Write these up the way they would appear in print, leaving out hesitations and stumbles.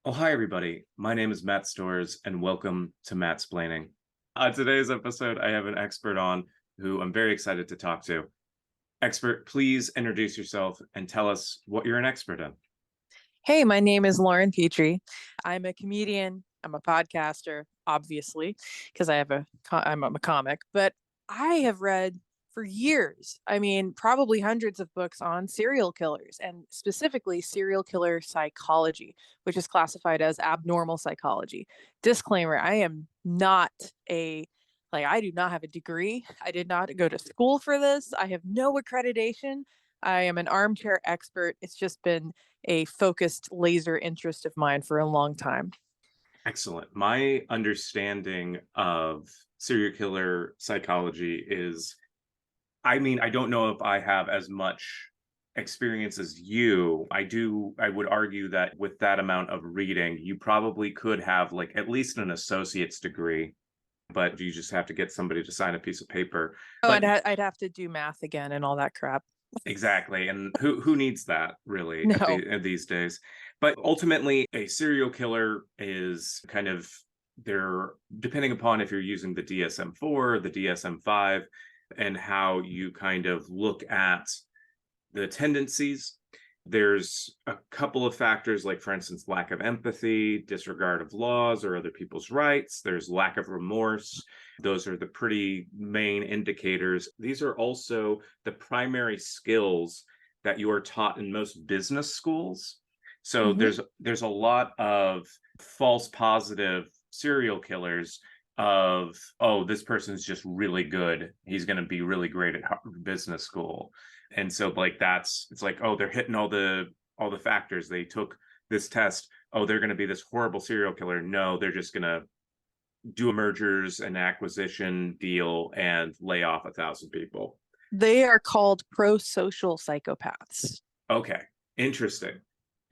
Oh, hi, everybody. My name is Matt Stores, and welcome to Mattsplaining. On today's episode, I have an expert on who I'm very excited to talk to. Expert, please introduce yourself and tell us what you're an expert in. Hey, my name is Lauren Petrie. I'm a comedian. I'm a podcaster, obviously, because I'm a comic, but I have read for years. I mean, probably hundreds of books on serial killers and specifically serial killer psychology, which is classified as abnormal psychology. Disclaimer, I am not a I do not have a degree. I did not go to school for this. I have no accreditation. I am an armchair expert. It's just been a focused laser interest of mine for a long time. Excellent. My understanding of serial killer psychology is, I don't know if I have as much experience as you. I would argue that with that amount of reading, you probably could have like at least an associate's degree, but you just have to get somebody to sign a piece of paper. Oh, But I'd have to do math again and all that crap. exactly, and who needs that really No, at these days? But ultimately, a serial killer is kind of they're depending upon if you're using the DSM-4 or the DSM-5 and how you kind of look at the tendencies. There's a couple of factors, like, for instance, lack of empathy, disregard of laws or other people's rights. There's lack of remorse. Those are the pretty main indicators. These are also the primary skills that you are taught in most business schools. So hmm there's a lot of false positive serial killers of, oh, this person's just really good, he's going to be really great at business school. And so like it's like, oh, they're hitting all the factors, they took this test, oh, they're going to be this horrible serial killer. No, they're just going to do a mergers and acquisition deal and lay off 1,000 people. they are called pro-social psychopaths. Okay, interesting.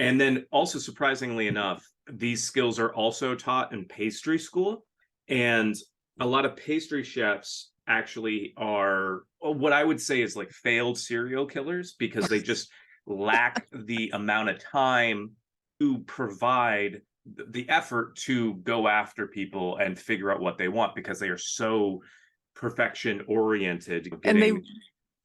And then also, surprisingly enough, these skills are also taught in pastry school. And a lot of pastry chefs actually are what I would say is like failed serial killers because they just lack the amount of time to provide the effort to go after people and figure out what they want because they are so perfection oriented And getting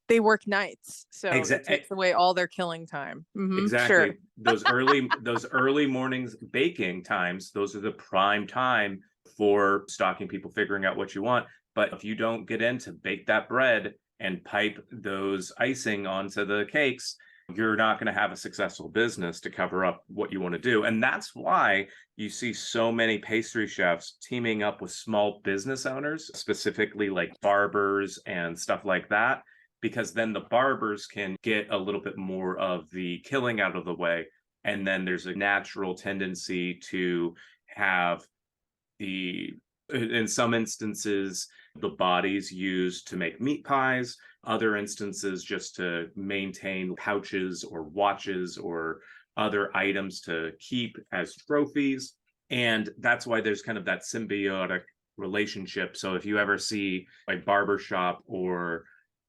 they work nights, so it exactly. takes away all their killing time. Sure. Exactly. Those early mornings baking times, those are the prime time for stalking people, figuring out what you want. But if you don't get in to bake that bread and pipe those icing onto the cakes, you're not going to have a successful business to cover up what you want to do. And that's why you see so many pastry chefs teaming up with small business owners, specifically like barbers and stuff like that, because then the barbers can get a little bit more of the killing out of the way. And then there's a natural tendency to have in some instances, the bodies used to make meat pies, other instances, just to maintain pouches or watches or other items to keep as trophies. And that's why there's kind of that symbiotic relationship. So if you ever see a barber shop or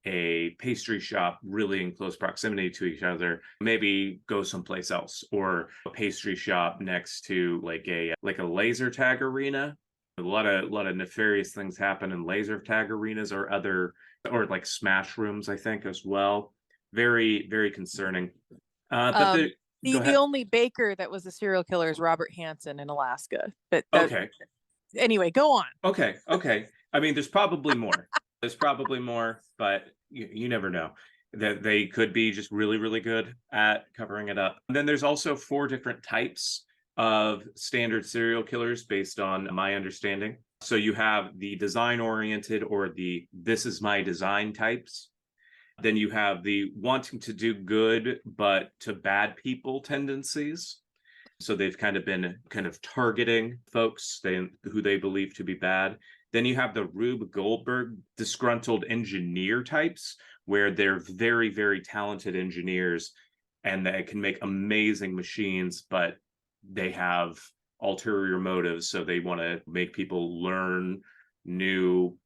a pastry shop really in close proximity to each other, maybe go someplace else, or a pastry shop next to like a laser tag arena. A lot of nefarious things happen in laser tag arenas or other, or like smash rooms, I think, as well. Very, very concerning. But Um, go the ahead. only baker that was a serial killer is Robert Hansen in Alaska. But that Okay. anyway, go on. Okay. I mean, there's probably more. There's probably more, but you never know. That they could be just really, really good at covering it up. And then there's also four different types of standard serial killers based on my understanding. So you have the design oriented or the this is my design types. Then you have the wanting to do good, but to bad people tendencies. So they've kind of been kind of targeting folks who they believe to be bad. Then you have the Rube Goldberg disgruntled engineer types, where they're very, very talented engineers and they can make amazing machines, but they have ulterior motives. So they want to make people learn new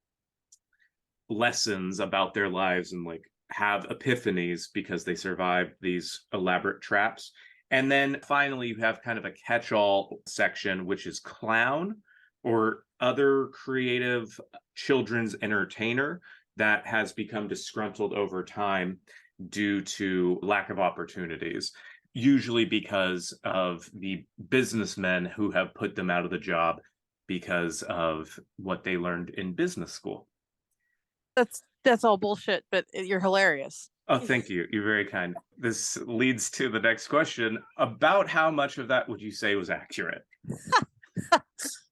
lessons about their lives and like have epiphanies because they survived these elaborate traps. And then finally, you have kind of a catch-all section, which is clown or other creative children's entertainer that has become disgruntled over time due to lack of opportunities, usually because of the businessmen who have put them out of the job because of what they learned in business school. That's all bullshit, but you're hilarious. Oh, thank you. You're very kind. This leads to the next question. About how much of that would you say was accurate?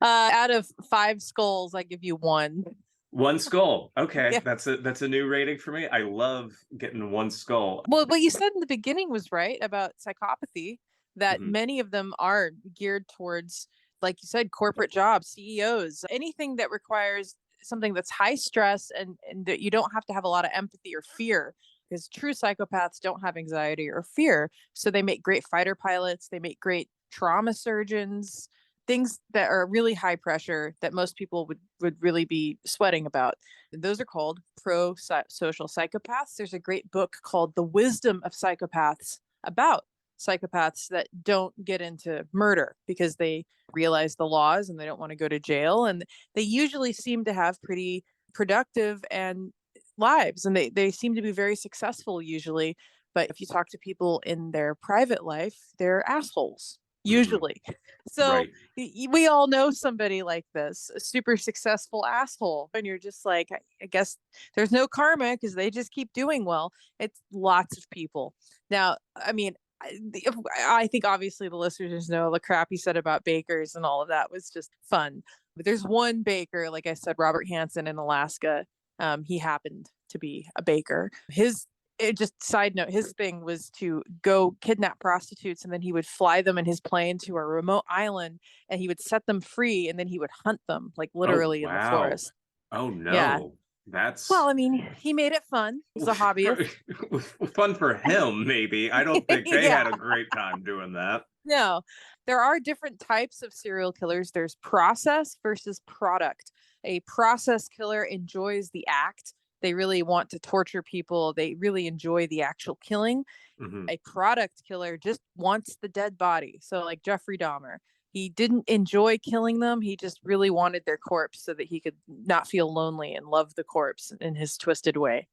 Out of 5 skulls, I give you 1. One skull. Okay, Yeah. that's a new rating for me. I love getting one skull. Well, what you said in the beginning was right about psychopathy, that Mhm. many of them are geared towards, like you said, corporate jobs, CEOs, anything that requires something that's high stress and that you don't have to have a lot of empathy or fear, because true psychopaths don't have anxiety or fear. So they make great fighter pilots, they make great trauma surgeons, things that are really high pressure that most people would really be sweating about. Those are called pro-social psychopaths. There's a great book called The Wisdom of Psychopaths about psychopaths that don't get into murder because they realize the laws and they don't want to go to jail. And they usually seem to have pretty productive and lives, and they seem to be very successful usually. But if you talk to people in their private life, they're assholes Mhm. usually. So Right. we all know somebody like this, a super successful asshole, and you're just like, I guess there's no karma because they just keep doing well. It's lots of people. Now, I mean, I think obviously the listeners know the crap he said about bakers and all of that was just fun. But there's one baker, like I said, Robert Hansen in Alaska. He happened to be a baker. Just side note, his thing was to go kidnap prostitutes and then he would fly them in his plane to a remote island and he would set them free and then he would hunt them, like Oh, literally in the wow. forest. Oh, Yeah. no. Well, That's I mean, he made it fun. He's a hobbyist. fun for him, maybe. I don't think they Yeah. had a great time doing that. No, there are different types of serial killers. There's process versus product. A process killer enjoys the act. They really want to torture people. They really enjoy the actual killing. Mhm. A product killer just wants the dead body. So, like Jeffrey Dahmer, he didn't enjoy killing them. He just really wanted their corpse so that he could not feel lonely and love the corpse in his twisted way.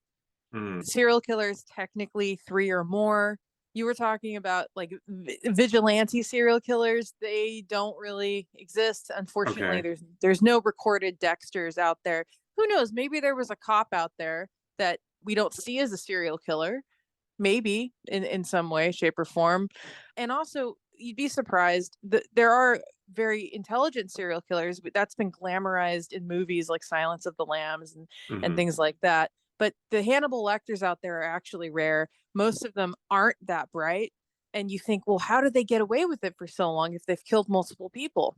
Mm. Serial killers, technically 3 or more. You were talking about like vigilante serial killers. They don't really exist. Unfortunately, Okay. there's no recorded Dexters out there. Who knows? Maybe there was a cop out there that we don't see as a serial killer, maybe in some way, shape, or form. And also, you'd be surprised that there are very intelligent serial killers, but that's been glamorized in movies like Silence of the Lambs and Mhm. things like that. But the Hannibal Lecters out there are actually rare. Most of them aren't that bright. And you think, well, how did they get away with it for so long if they've killed multiple people?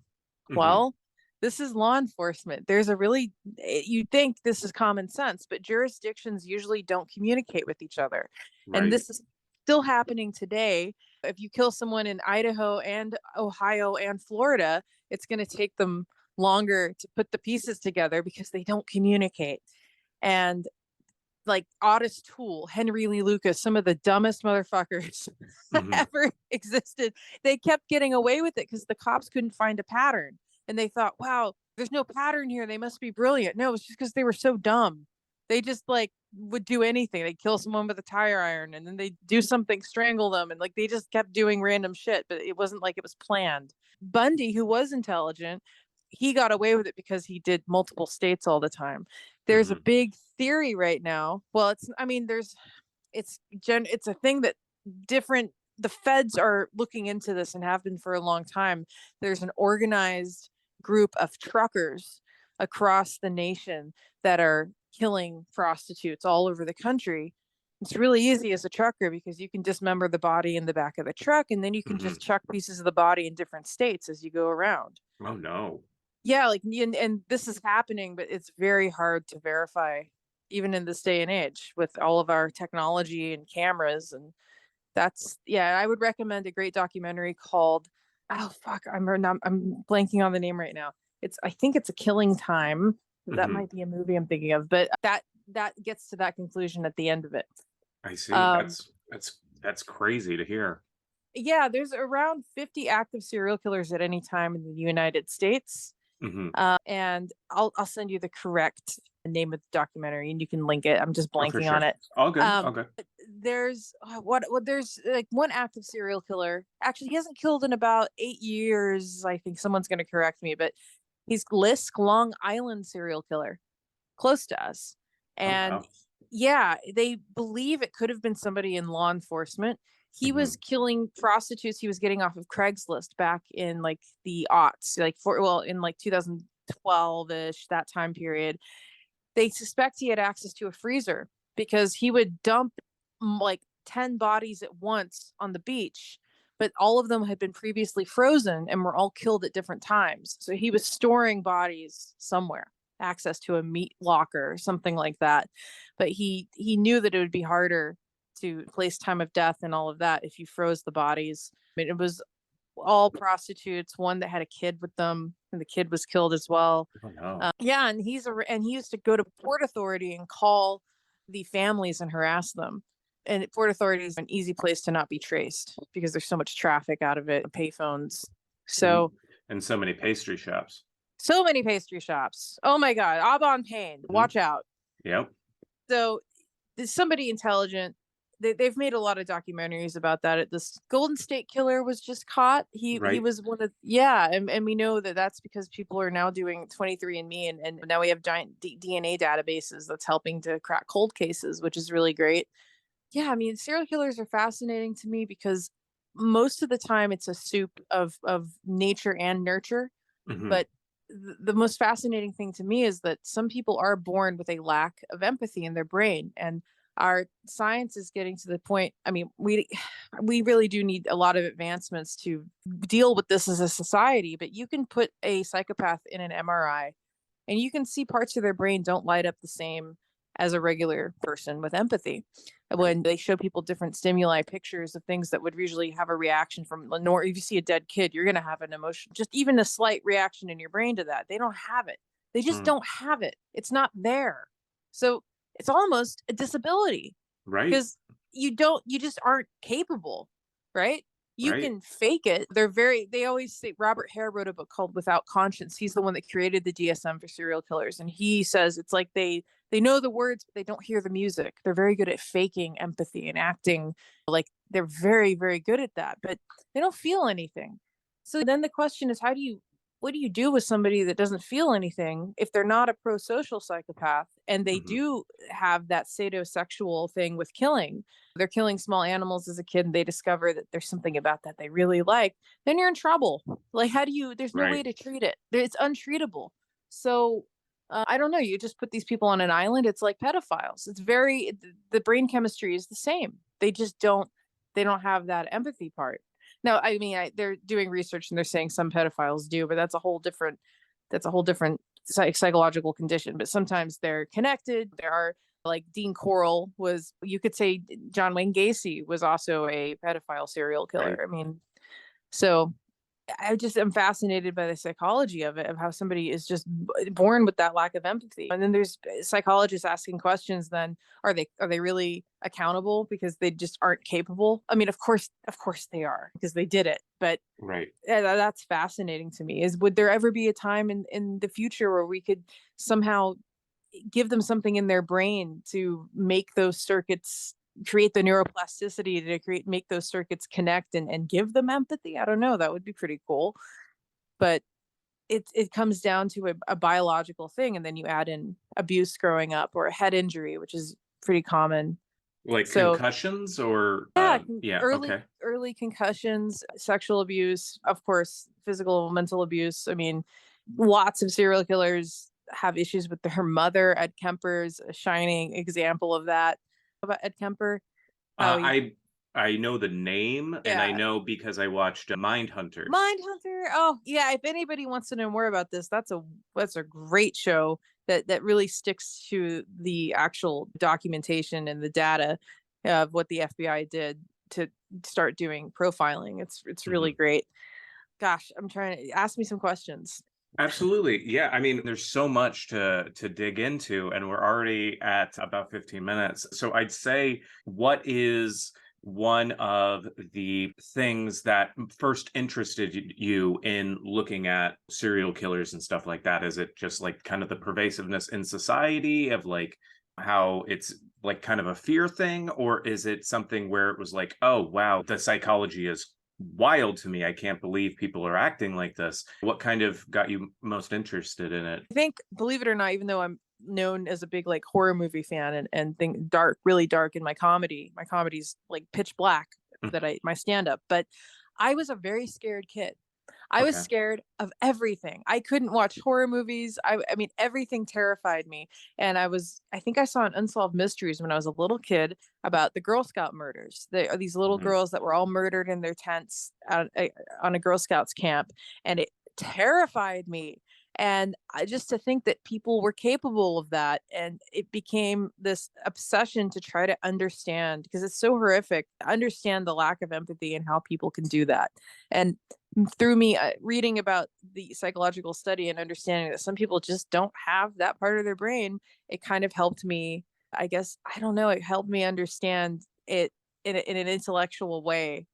Mhm. Well, this is law enforcement. There's a really, you think this is common sense, but jurisdictions usually don't communicate with each other. And Right. this is still happening today. If you kill someone in Idaho and Ohio and Florida, it's going to take them longer to put the pieces together because they don't communicate. And like Otis Toole, Henry Lee Lucas, some of the dumbest motherfuckers Mhm. ever existed. They kept getting away with it because the cops couldn't find a pattern. And they thought, wow, there's no pattern here. They must be brilliant. No, it's just because they were so dumb. They just like would do anything. They'd kill someone with a tire iron and then they'd do something, strangle them. And like they just kept doing random shit, but it wasn't like it was planned. Bundy, who was intelligent, he got away with it because he did multiple states all the time. There's a Mhm. big theory right now. Well, it's I mean, it's a thing that different the feds are looking into this and have been for a long time. There's an organized group of truckers across the nation that are killing prostitutes all over the country. It's really easy as a trucker because you can dismember the body in the back of the truck and then you can Mhm. just chuck pieces of the body in different states as you go around. Oh, no. Yeah, like and this is happening, but it's very hard to verify even in this day and age with all of our technology and cameras. And that's, yeah, I would recommend a great documentary called, oh fuck, I'm blanking on the name right now. I think it's A Killing Time. That Mhm. might be a movie I'm thinking of, but that gets to that conclusion at the end of it. I see. Um That's crazy to hear. Yeah, there's around 50 active serial killers at any time in the United States. Hmm. And I'll send you the correct name of the documentary, and you can link it. I'm just Oh, for blanking on sure. it. All good. All Um, good. there's there's like one active serial killer. Actually, he hasn't killed in about 8 years. I think someone's going to correct me, but he's Lisk, Long Island serial killer, close to us. Oh, And wow. yeah, they believe it could have been somebody in law enforcement. He was Hmm. killing prostitutes he was getting off of Craigslist back in like the aughts, like in like 2012-ish, that time period. They suspect he had access to a freezer because he would dump like 10 bodies at once on the beach, but all of them had been previously frozen and were all killed at different times. So he was storing bodies somewhere, access to a meat locker or something like that. But he knew that it would be harder to place time of death and all of that if you froze the bodies. I mean, it was all prostitutes, one that had a kid with them, and the kid was killed as well. Oh, no. Yeah, and he used to go to Port Authority and call the families and harass them. And Port Authority is an easy place to not be traced because there's so much traffic out of it, payphones. And, So and so many pastry shops. so many pastry shops. Oh my God, Aubon Pain, Mhm. watch out. Yep. So there's somebody intelligent. They've made a lot of documentaries about that. This Golden State Killer was just caught. He Right. was one of, yeah, and we know that that's because people are now doing 23andMe, and now we have giant DNA databases that's helping to crack cold cases, which is really great. Yeah, I mean, serial killers are fascinating to me because most of the time it's a soup of nature and nurture. Hmm. But the most fascinating thing to me is that some people are born with a lack of empathy in their brain, and our science is getting to the point. I mean, we really do need a lot of advancements to deal with this as a society, but you can put a psychopath in an MRI and you can see parts of their brain don't light up the same as a regular person with empathy. Right. When they show people different stimuli, pictures of things that would usually have a reaction from Lenore, if you see a dead kid, you're going to have an emotion, just even a slight reaction in your brain to that. They don't have it. They just Mm. don't have it. It's not there. So it's almost a disability Right. because you just aren't capable, right? You Right. can fake it. They always say, Robert Hare wrote a book called Without Conscience. He's the one that created the DSM for serial killers. And he says it's like they know the words, but they don't hear the music. They're very good at faking empathy and acting like they're very, very good at that, but they don't feel anything. So then the question is, what do you do with somebody that doesn't feel anything if they're not a pro-social psychopath and they Hmm. do have that sadomasochistic thing with killing? They're killing small animals as a kid and they discover that there's something about that they really like. Then you're in trouble. Like, there's no way Right. to treat it. It's untreatable. So I don't know. You just put these people on an island. It's like pedophiles. The brain chemistry is the same. They don't have that empathy part. No, I mean, they're doing research and they're saying some pedophiles do, but that's a whole different psychological condition. But sometimes they're connected. There are, like, Dean Corll was, you could say John Wayne Gacy was also a pedophile serial Right. killer. I mean, so I just am fascinated by the psychology of it, of how somebody is just born with that lack of empathy. And then there's psychologists asking questions. Then are they really accountable because they just aren't capable? I mean, of course they are because they did it. But Right. that's fascinating to me. Is would there ever be a time in the future where we could somehow give them something in their brain to make those circuits, create the neuroplasticity to make those circuits connect and give them empathy? I don't know, that would be pretty cool. But it comes down to a biological thing, and then you add in abuse growing up or a head injury, which is pretty common. Like So concussions or yeah, yeah, okay. early concussions, sexual abuse, of course, physical, mental abuse. I mean, lots of serial killers have issues with their mother. Ed Kemper's a shining example of that. About Ed Kemper, how Uh, he, I I know the name, and I yeah, know because I watched Mindhunters. Mindhunter. Oh yeah, if anybody wants to know more about this, that's a great show that really sticks to the actual documentation and the data of what the FBI did to start doing profiling. It's really Mhm. great. Gosh, I'm trying to ask me some questions. Absolutely. Yeah. I mean, there's so much to dig into, and we're already at about 15 minutes. So I'd say, what is one of the things that first interested you in looking at serial killers and stuff like that? Is it just like kind of the pervasiveness in society of like how it's like kind of a fear thing, or is it something where it was like, oh wow, the psychology is wild to me, I can't believe people are acting like this? What kind of got you most interested in it? I think, believe it or not, even though I'm known as a big like horror movie fan and think dark, really dark in my comedy's like pitch black Mm. that my stand up, but I was a very scared kid. I was Okay. scared of everything. I couldn't watch horror movies. I mean, everything terrified me. And I think I saw an Unsolved Mysteries when I was a little kid about the Girl Scout murders. They are these little Mhm. girls that were all murdered in their tents on a Girl Scouts camp. And it terrified me. And just to think that people were capable of that. And it became this obsession to try to understand, because it's so horrific, understand the lack of empathy and how people can do that. And through me reading about the psychological study and understanding that some people just don't have that part of their brain, it kind of helped me, I guess, I don't know, it helped me understand it in an intellectual way.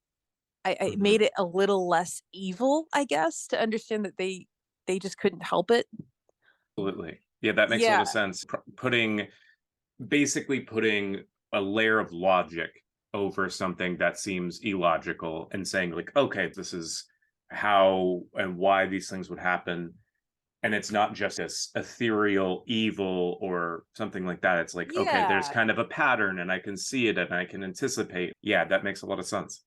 I made Mhm. it a little less evil, I guess, to understand that they just couldn't help it. Absolutely. Yeah, that makes a lot Yeah. of sense. Basically putting a layer of logic over something that seems illogical and saying like, okay, this is how and why these things would happen. And it's not just this ethereal evil or something like that. It's like, okay, there's Yeah. kind of a pattern and I can see it and I can anticipate. Yeah, that makes a lot of sense.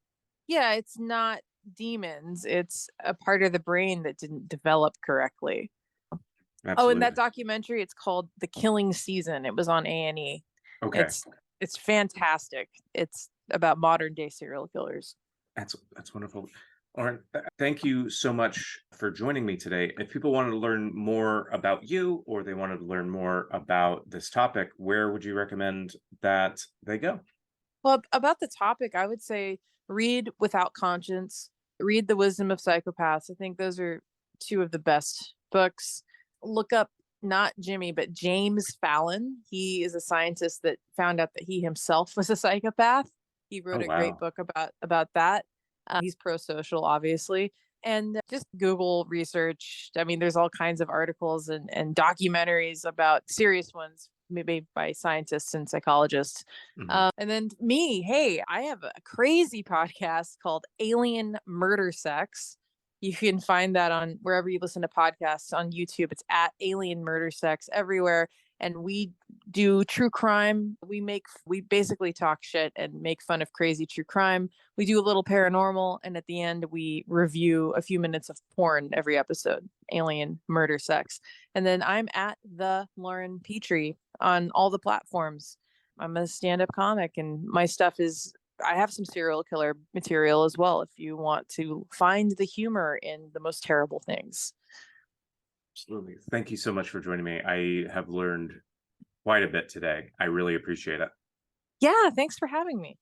Yeah, it's not demons. It's a part of the brain that didn't develop correctly. Oh, and that Absolutely. documentary, it's called The Killing Season. It was on A&E. Okay. It's it's fantastic. It's about modern day serial killers. That's wonderful. Lauren, thank you so much for joining me today. If people wanted to learn more about you or they wanted to learn more about this topic, where would you recommend that they go? Well, about the topic, I would say read Without Conscience, read The Wisdom of Psychopaths. I think those are two of the best books. Look up not Jimmy, but James Fallon. He is a scientist that found out that he himself was a psychopath. He Oh, wrote a great wow. book about that. He's pro-social, obviously. And just Google research. I mean, there's all kinds of articles and documentaries about serious ones, maybe by scientists and psychologists. Mhm. And then me, hey, I have a crazy podcast called Alien Murder Sex. You can find that on wherever you listen to podcasts on YouTube. It's at Alien Murder Sex everywhere. And we do true crime. We basically talk shit and make fun of crazy true crime. We do a little paranormal, and at the end we review a few minutes of porn every episode. Alien Murder Sex. And then I'm at the Lauren Petrie on all the platforms. I'm a stand-up comic, and my stuff is, I have some serial killer material as well if you want to find the humor in the most terrible things. Absolutely. Thank you so much for joining me. I have learned quite a bit today. I really appreciate it. Yeah, thanks for having me.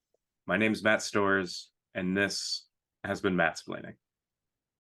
My name's Matt Stores, and this has been Mattsplaining.